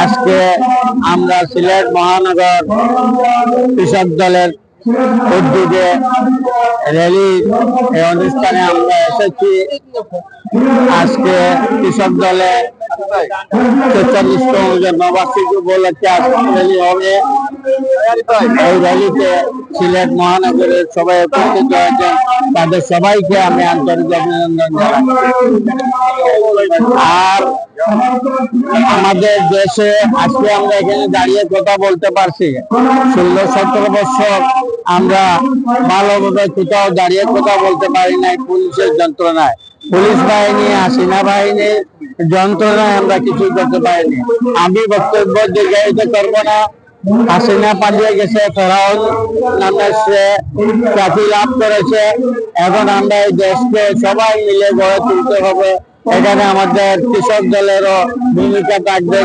আজকে আমরা সিলেট মহানগর কৃষক দলের উদ্যোগে র্যালি এই অনুষ্ঠানে আমরা এসেছি। আজকে কৃষক দলে ৪৪তম জন্মবার্ষিকী উপলক্ষে আজকে র্যালি হবে। এই র্যালিতে সিলেট মহানগরের সবাই উপস্থিত হয়েছেন, তাদের সবাইকে আমি আন্তরিক অভিনন্দন জানাই। আর আমাদের দেশে আজকে আমরা এখানে দাঁড়িয়ে কথা বলতে পারছি, ১৬-১৭ বছর আমরা ভালোভাবে কোথাও দাঁড়িয়ে কথা বলতে পারি নাই। পুলিশের যন্ত্রণায়, পুলিশ বাহিনী আর সেনাবাহিনীর যন্ত্রণায় আমরা কিছু করতে পারিনি। আমি বক্তব্য দীর্ঘায়িত করবো না। হাসিনা পালিয়ে গেছে, ফেরাউন নামে সে খ্যাতি লাভ করেছে। এখন আমরা এই দেশকে সবাই মিলে গড়ে তুলতে হবে। এখানে আমাদের কৃষক দলেরও ভূমিকা থাকবে।